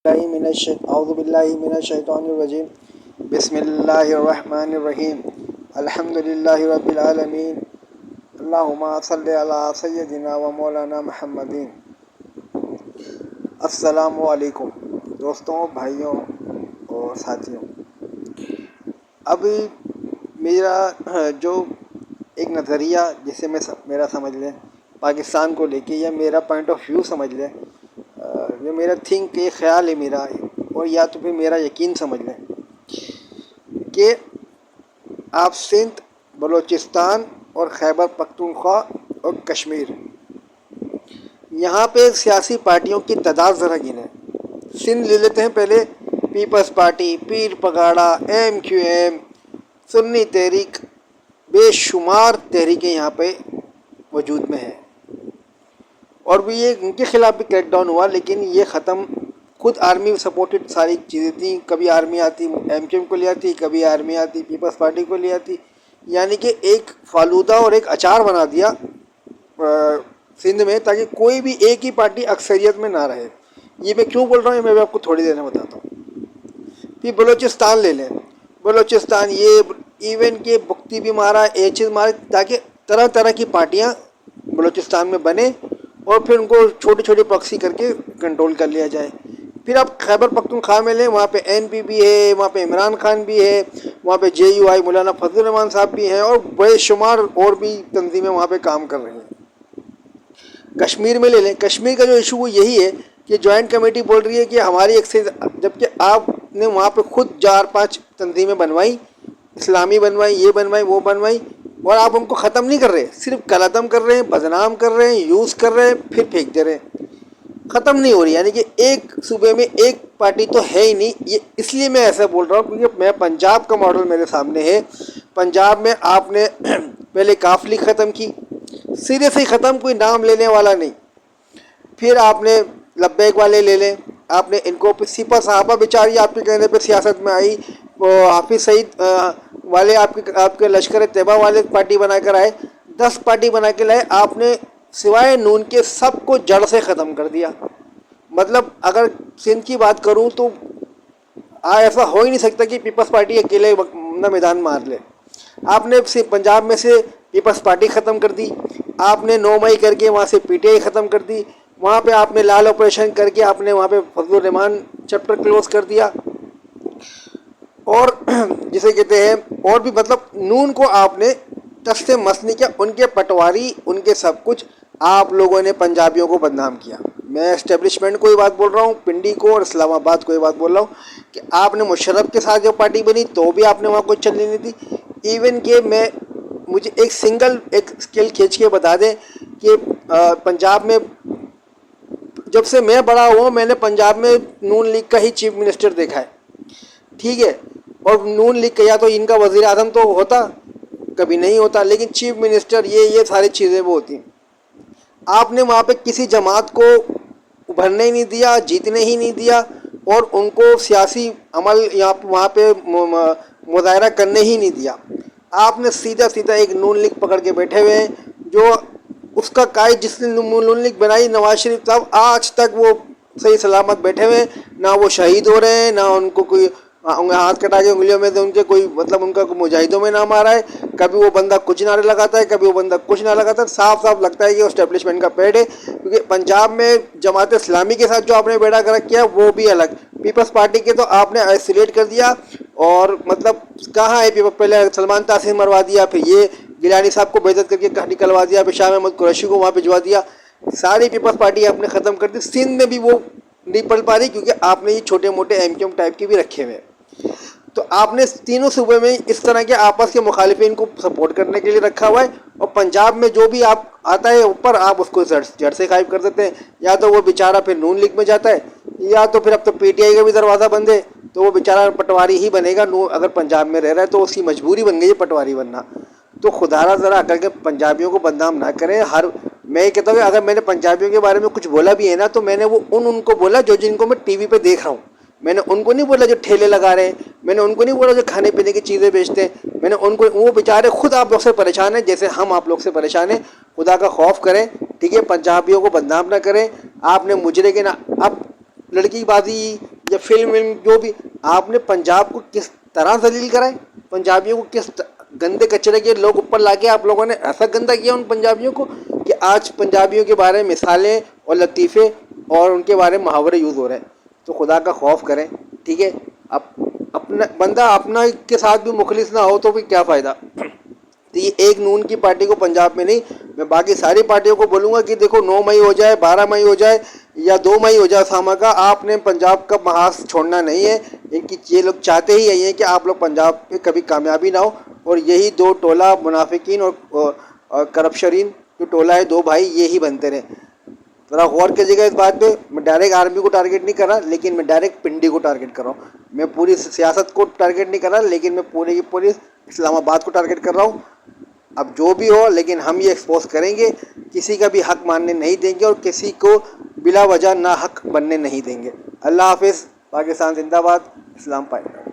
اعوذ باللہ من الشیطان الرجیم بسم اللہ الرحمن الرحیم الحمد للہ رب العالمین اللہم صلی علی سیدنا و مولانا محمد۔ السلام علیکم دوستوں، بھائیوں اور ساتھیوں۔ ابھی میرا جو ایک نظریہ جسے میرا سمجھ لیں پاکستان کو لے کے، یا میرا پوائنٹ آف ویو سمجھ لیں، یہ میرا تھنک، یہ خیال ہے میرا، اور یا تو پھر میرا یقین سمجھ لیں کہ آپ سندھ، بلوچستان اور خیبر پختونخوا اور کشمیر، یہاں پہ سیاسی پارٹیوں کی تعداد ذرا گنیں۔ سندھ لے لیتے ہیں پہلے، پیپلز پارٹی، پیر پگاڑا، ایم کیو ایم، سنی تحریک، بے شمار تحریکیں یہاں پہ وجود میں ہیں، اور بھی یہ ان کے خلاف بھی کریک ڈاؤن ہوا، لیکن یہ ختم خود آرمی سپورٹڈ ساری چیزیں تھیں۔ کبھی آرمی آتی ایم کیو ایم کو لے آتی، کبھی آرمی آتی پیپلز پارٹی کو لے آتی، یعنی کہ ایک فالودہ اور ایک اچار بنا دیا سندھ میں، تاکہ کوئی بھی ایک ہی پارٹی اکثریت میں نہ رہے۔ یہ میں کیوں بول رہا ہوں، یہ میں آپ کو تھوڑی دیر میں بتاتا ہوں۔ پھر بلوچستان لے لیں، بلوچستان یہ ایون کہ بکتی بھی مارا، ایک چیز مارا، تاکہ طرح طرح کی پارٹیاں بلوچستان میں بنے اور پھر ان کو چھوٹی چھوٹی پراکسی کر کے کنٹرول کر لیا جائے۔ پھر آپ خیبر پختونخوا میں لیں، وہاں پہ این پی بھی ہے، وہاں پہ عمران خان بھی ہے، وہاں پہ جے یو آئی مولانا فضل الرحمان صاحب بھی ہیں، اور بے شمار اور بھی تنظیمیں وہاں پہ کام کر رہی ہیں۔ کشمیر میں لے لیں، کشمیر کا جو ایشو وہ یہی ہے کہ جوائنٹ کمیٹی بول رہی ہے کہ ہماری ایک سے، جبکہ آپ نے وہاں پہ خود 4-5 تنظیمیں بنوائی، اسلامی بنوائی، یہ بنوائی، وہ بنوائی، اور آپ ان کو ختم نہیں کر رہے، صرف قلعدم کر رہے ہیں، بدنام کر رہے ہیں، یوز کر رہے ہیں، پھر پھینک دے رہے ہیں، ختم نہیں ہو رہی۔ یعنی کہ ایک صوبے میں ایک پارٹی تو ہے ہی نہیں۔ یہ اس لیے میں ایسا بول رہا ہوں کیونکہ میں پنجاب کا ماڈل میرے سامنے ہے۔ پنجاب میں آپ نے پہلے کاف لیگ ختم کی، سرے سے ہی ختم، کوئی نام لینے والا نہیں۔ پھر آپ نے لبیک والے لے لیں، آپ نے ان کو سپہ صحابہ بیچاری آپ کے کہنے پہ سیاست میں آئی، وہ حافظ سعید والے آپ کے لشکر طیبہ والے پارٹی بنا کر آئے، 10 پارٹی بنا کے لائے، آپ نے سوائے نون کے سب کو جڑ سے ختم کر دیا۔ مطلب اگر سندھ کی بات کروں تو ایسا ہو ہی نہیں سکتا کہ پیپلز پارٹی اکیلے نہ میدان مار لے۔ آپ نے پنجاب میں سے پیپلز پارٹی ختم کر دی، آپ نے 9 مئی کر کے وہاں سے پی ٹی آئی ختم کر دی، وہاں پہ آپ نے لال آپریشن کر کے آپ نے وہاں پہ فضل الرحمان چیپٹر کلوز کر دیا، اور جسے کہتے ہیں اور بھی، مطلب نون کو آپ نے ٹس سے مس نہیں کیا، ان کے پٹواری، ان کے سب کچھ آپ لوگوں نے پنجابیوں کو بدنام کیا۔ میں اسٹیبلشمنٹ کو ہی بات بول رہا ہوں، پنڈی کو اور اسلام آباد کو ہی بات بول رہا ہوں کہ آپ نے مشرف کے ساتھ جو پارٹی بنی تو بھی آپ نے وہاں کوئی چلنے نہیں دی۔ ایون کہ مجھے ایک سنگل ایک اسکیل کھینچ کے بتا دیں کہ پنجاب میں جب سے میں بڑا ہوا میں نے پنجاب میں نون لیگ کا ہی چیف منسٹر دیکھا ہے، ٹھیک ہے، اور نون لیگ کا یا تو ان کا وزیر اعظم تو ہوتا، کبھی نہیں ہوتا، لیکن چیف منسٹر یہ ساری چیزیں وہ ہوتی۔ آپ نے وہاں پہ کسی جماعت کو ابھرنے ہی نہیں دیا، جیتنے ہی نہیں دیا، اور ان کو سیاسی عمل وہاں پہ مظاہرہ کرنے ہی نہیں دیا۔ آپ نے سیدھا سیدھا ایک نون لیگ پکڑ کے بیٹھے ہوئے ہیں، جو اس کا قائد جس نے نون لیگ بنائی نواز شریف صاحب، آج تک وہ صحیح سلامت بیٹھے ہوئے ہیں، نہ وہ شہید ہو رہے ہیں، نہ ان کو کوئی ہاتھ کٹا کے انگلیوں میں سے ان کے کوئی، مطلب ان کا مجاہدوں میں نام آ رہا ہے، کبھی وہ بندہ کچھ نعرے لگاتا ہے، کبھی وہ بندہ کچھ نہ لگاتا ہے۔ صاف صاف لگتا ہے کہ وہ اسٹیبلشمنٹ کا پیڈ ہے، کیونکہ پنجاب میں جماعت اسلامی کے ساتھ جو آپ نے بیڑا گرک کیا وہ بھی الگ، پیپلز پارٹی کے تو آپ نے آئسولیٹ کر دیا، اور مطلب کہاں ہے، پہلے سلمان تاثیر مروا دیا، پھر یہ گیلانی صاحب کو بےعزت کر کے نکلوا دیا، پھر شاہ محمود قریشی کو وہاں بھجوا دیا، ساری پیپلز پارٹی آپ نے ختم کر دی۔ سندھ میں بھی وہ نہیں پڑ پا رہی کیونکہ آپ نے یہ چھوٹے موٹے ایم کیو ایم ٹائپ کے بھی رکھے ہوئے۔ تو آپ نے تینوں صوبے میں اس طرح کے آپس کے مخالفین کو سپورٹ کرنے کے لیے رکھا ہوا ہے، اور پنجاب میں جو بھی آپ آتا ہے اوپر آپ اس کو جڑ سے غائب کر دیتے ہیں، یا تو وہ بیچارہ پھر نون لیگ میں جاتا ہے، یا تو پھر اب تو پی ٹی آئی کا بھی دروازہ بند ہے، تو وہ بیچارہ پٹواری ہی بنے گا۔ اگر پنجاب میں رہ رہا ہے تو اس کی مجبوری بن گئی ہے پٹواری بننا۔ تو خدا را ذرا کر کے پنجابیوں کو بدنام نہ کریں۔ میں یہ کہتا ہوں کہ اگر میں نے پنجابیوں کے بارے میں کچھ بولا بھی ہے نا، تو میں نے وہ ان کو بولا جن کو میں ٹی وی پہ دیکھ رہا ہوں، میں نے ان کو نہیں بولا جو ٹھیلے لگا رہے ہیں، میں نے ان کو نہیں بولا جو کھانے پینے کی چیزیں بیچتے ہیں، میں نے ان کو، وہ بیچارے خود آپ لوگ سے پریشان ہیں جیسے ہم آپ لوگ سے پریشان ہیں۔ خدا کا خوف کریں، ٹھیک ہے، پنجابیوں کو بدنام نہ کریں۔ آپ نے مجرے کے نا، اب لڑکی بازی یا فلم جو بھی، آپ نے پنجاب کو کس طرح ذلیل کرا ہے، پنجابیوں کو کس گندے کچرے کے لوگ اوپر لا کے آپ لوگوں نے ایسا گندا کیا ان پنجابیوں کو کہ آج پنجابیوں کے بارے میں مثالیں اور لطیفے اور ان کے بارے میں محاورے یوز ہو رہے ہیں. تو خدا کا خوف کریں، ٹھیک ہے. اب اپنا بندہ اپنا کے ساتھ بھی مخلص نہ ہو تو بھی کیا فائدہ. تو یہ ایک نون کی پارٹی کو پنجاب میں نہیں، میں باقی ساری پارٹیوں کو بولوں گا کہ دیکھو 9 مئی ہو جائے، 12 مئی ہو جائے یا 2 مئی ہو جائے اسامہ کا، آپ نے پنجاب کا محاذ چھوڑنا نہیں ہے. ان کی یہ لوگ چاہتے ہی یہی ہیں کہ آپ لوگ پنجاب میں کبھی کامیابی نہ ہو، اور یہی دو ٹولہ منافقین اور کرپشرین جو ٹولہ ہے، دو بھائی یہی بنتے رہے. ذرا غور کیجیے گا اس بات پہ. میں ڈائریکٹ آرمی کو ٹارگیٹ نہیں کر رہا، لیکن میں ڈائریکٹ پنڈی کو ٹارگیٹ کر رہا ہوں. میں پوری سیاست کو ٹارگیٹ نہیں کر رہا، لیکن میں پوری کی پوری اسلام آباد کو ٹارگیٹ کر رہا ہوں. اب جو بھی ہو، لیکن ہم یہ ایکسپوز کریں گے، کسی کا بھی حق ماننے نہیں دیں گے اور کسی کو بلا وجہ نا حق بننے نہیں دیں گے. اللہ حافظ. پاکستان زندہ باد. اسلام پائے.